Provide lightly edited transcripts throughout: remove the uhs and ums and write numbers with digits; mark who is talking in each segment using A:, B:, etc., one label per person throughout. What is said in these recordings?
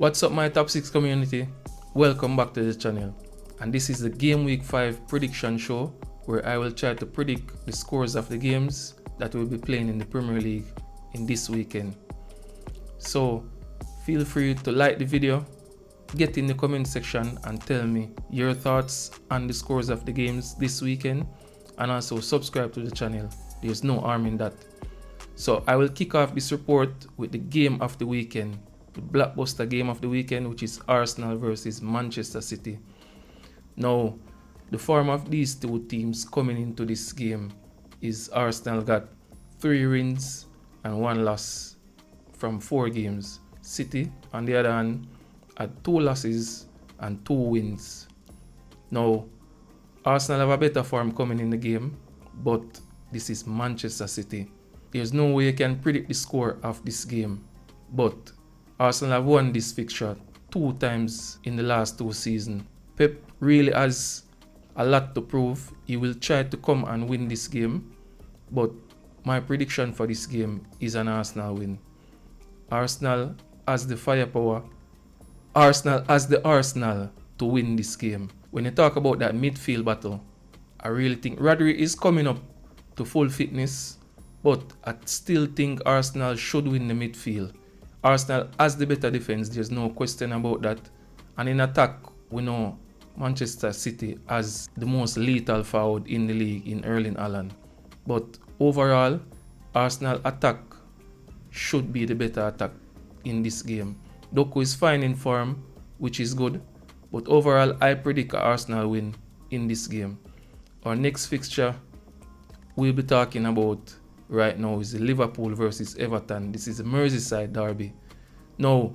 A: What's up, my top 6 community? Welcome back to the channel, and this is the game week 5 prediction show where I will try to predict the scores of the games that will be playing in the Premier League in this weekend. So feel free to like the video, get in the comment section and tell me your thoughts on the scores of the games this weekend, and also subscribe to the channel. There's no harm in that. So I will kick off this report with the game of the weekend, the blockbuster game of the weekend, which is Arsenal versus Manchester City. Now, the form of these two teams coming into this game is Arsenal got 3 wins and 1 loss from 4 games. City, on the other hand, had 2 losses and 2 wins. Now, Arsenal have a better form coming in the game, but this is Manchester City. There's no way you can predict the score of this game, but Arsenal have won this fixture 2 times in the last 2 seasons. Pep really has a lot to prove. He will try to come and win this game, but my prediction for this game is an Arsenal win. Arsenal has the firepower. Arsenal has the arsenal to win this game. When you talk about that midfield battle, I really think Rodri is coming up to full fitness, but I still think Arsenal should win the midfield. Arsenal has the better defense, there's no question about that. And in attack, we know Manchester City has the most lethal forward in the league in Erling Haaland. But overall, Arsenal attack should be the better attack in this game. Doku is fine in form, which is good, but overall I predict an Arsenal win in this game. Our next fixture we'll be talking about right now is the Liverpool versus Everton. This is a Merseyside derby. Now,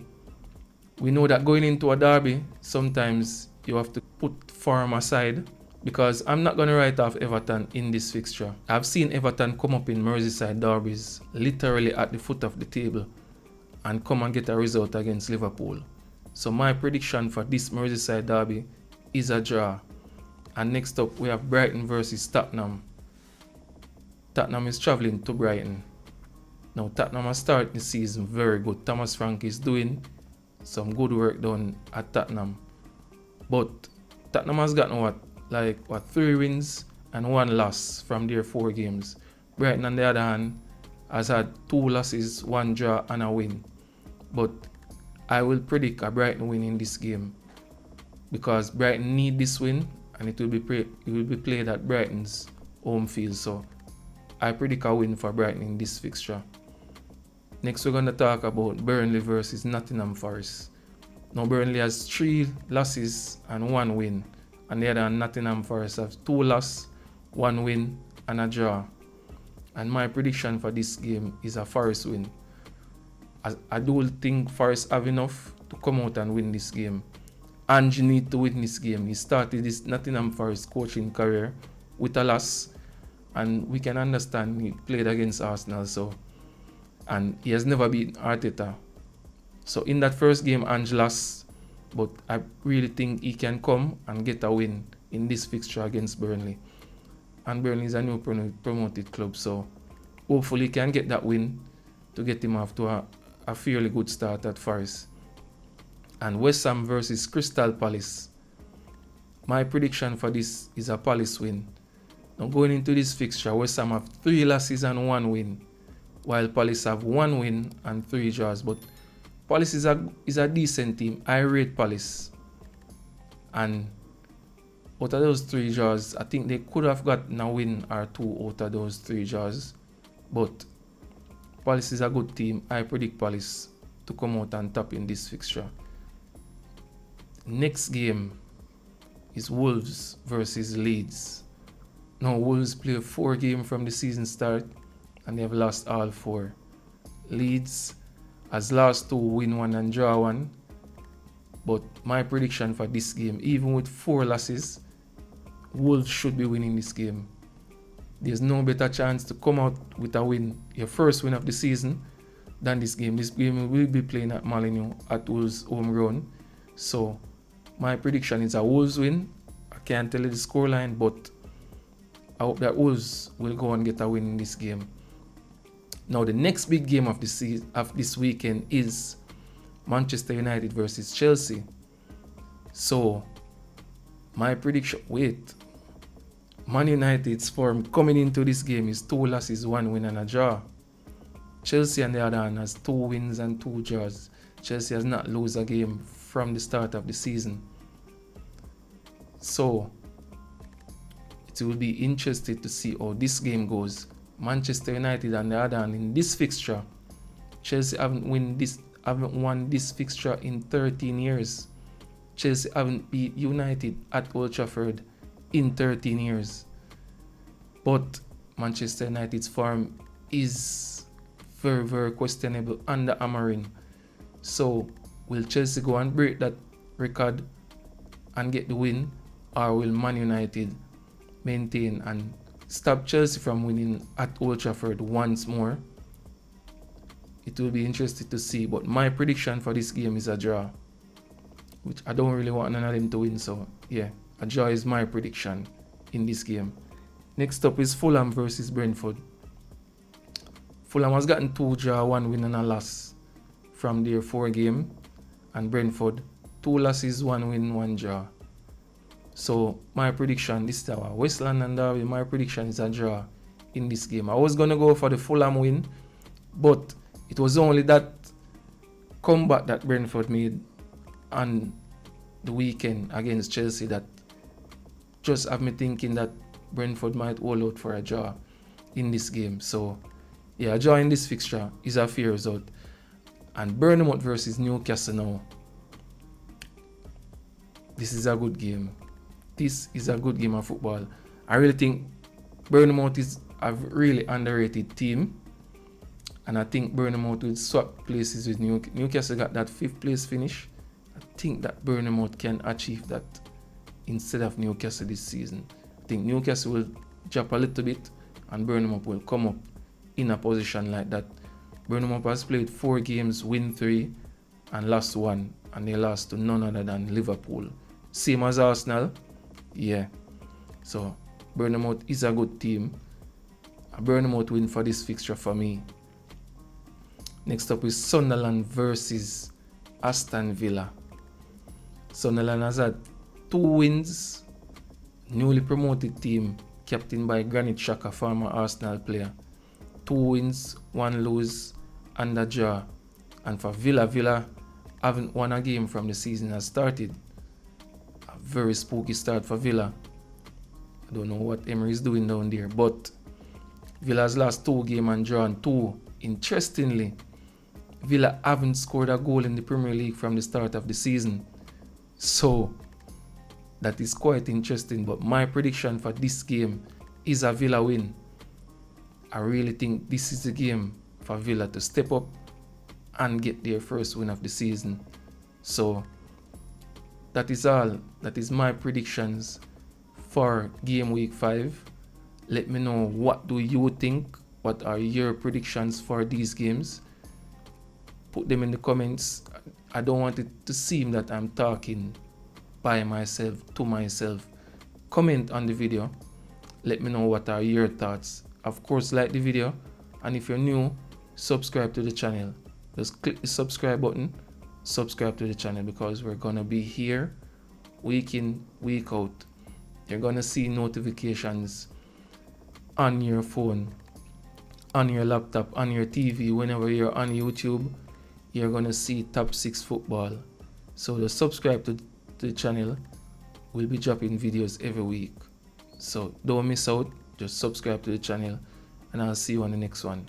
A: we know that going into a derby, sometimes you have to put form aside, because I'm not going to write off Everton in this fixture. I've seen Everton come up in Merseyside derbies literally at the foot of the table and come and get a result against Liverpool. So my prediction for this Merseyside derby is a draw. And next up we have Brighton versus Tottenham. Tottenham is traveling to Brighton. Now Tottenham has started the season very good. Thomas Frank is doing some good work done at Tottenham. But Tottenham has gotten 3 wins and 1 loss from their 4 games. Brighton on the other hand has had 2 losses, 1 draw and a win. But I will predict a Brighton win in this game, because Brighton need this win and it will be played at Brighton's home field. So I predict a win for Brighton in this fixture. Next we're going to talk about Burnley versus Nottingham Forest. Now Burnley has 3 losses and 1 win. On the other hand, Nottingham Forest have 2 losses, 1 win and a draw. And my prediction for this game is a Forest win. I do think Forest have enough to come out and win this game. Ange need to win this game. He started this Nottingham Forest coaching career with a loss, and we can understand he played against Arsenal, and he has never beaten Arteta. So in that first game, Ange lost, but I really think he can come and get a win in this fixture against Burnley. And Burnley is a new promoted club, so hopefully he can get that win to get him off to a fairly good start at Forest. And West Ham versus Crystal Palace. My prediction for this is a Palace win. Now going into this fixture, West Ham have 3 losses and 1 win, while Palace have 1 win and 3 draws. But Palace is a decent team. I rate Palace. And out of those 3 draws, I think they could have gotten a win or 2 out of those 3 draws. But Palace is a good team. I predict Palace to come out on top in this fixture. Next game is Wolves versus Leeds. Now Wolves play 4 games from the season start and they have lost all 4. Leeds has lost 2, win 1 and draw 1. But my prediction for this game, even with 4 losses, Wolves should be winning this game. There's no better chance to come out with a win, your first win of the season, than this game. This game will be playing at Molineux at Wolves' home ground. So my prediction is a Wolves win. I can't tell you the scoreline, but I hope that Wolves will go and get a win in this game. Now the next big game of this weekend is Manchester United versus Chelsea. So my prediction, Man United's form coming into this game is 2 losses, 1 win and a draw. Chelsea on the other hand has 2 wins and 2 draws. Chelsea has not lost a game from the start of the season. So it will be interesting to see how this game goes. Manchester United on the other hand, in this fixture, Chelsea haven't won this fixture in 13 years. Chelsea haven't beat United at Old Trafford in 13 years. But Manchester United's form is very, very questionable under Amorim. So will Chelsea go and break that record and get the win, or will Man United maintain and stop Chelsea from winning at Old Trafford once more? It will be interesting to see, but my prediction for this game is a draw, which I don't really want none of them to win. So yeah, a draw is my prediction in this game. Next up is Fulham versus Brentford. Fulham has gotten 2 draw, 1 win and a loss from their 4 game, and Brentford 2 losses, 1 win, 1 draw. So my prediction, this is our West London derby, my prediction is a draw in this game. I was gonna go for the Fulham win, but it was only that comeback that Brentford made on the weekend against Chelsea that just have me thinking that Brentford might hold out for a draw in this game. So yeah, a draw in this fixture is a fair result. And Bournemouth versus Newcastle now. This is a good game. This is a good game of football. I really think Bournemouth is a really underrated team. And I think Bournemouth will swap places with Newcastle. Got that 5th place finish. I think that Bournemouth can achieve that instead of Newcastle this season. I think Newcastle will drop a little bit and Bournemouth will come up in a position like that. Bournemouth has played 4 games, win 3 and lost 1, and they lost to none other than Liverpool. Same as Arsenal. Yeah. So Bournemouth is a good team. A Bournemouth win for this fixture for me. Next up is Sunderland versus Aston Villa. Sunderland has had 2 wins. Newly promoted team, captained by Granit Xhaka, former Arsenal player. 2 wins, 1 lose, and a draw. And for Villa haven't won a game from the season has started. A very spooky start for Villa. I don't know what Emery is doing down there, but Villa's last 2 games and drawn 2. Interestingly, Villa haven't scored a goal in the Premier League from the start of the season. So that is quite interesting, but my prediction for this game is a Villa win. I really think this is the game for Villa to step up and get their first win of the season. So that is all. That is my predictions for game week 5. Let me know, what do you think? What are your predictions for these games? Put them in the comments. I don't want it to seem that I'm talking by myself, to myself. Comment on the video. Let me know what are your thoughts. Of course, like the video, and if you're new, subscribe to the channel. Just click the subscribe button, subscribe to the channel, because we're gonna be here week in, week out. You're gonna see notifications on your phone, on your laptop, on your TV. Whenever you're on YouTube, you're gonna see Top 6 Football. So just subscribe to the channel. We'll be dropping videos every week, so don't miss out. Just subscribe to the channel, and I'll see you on the next one.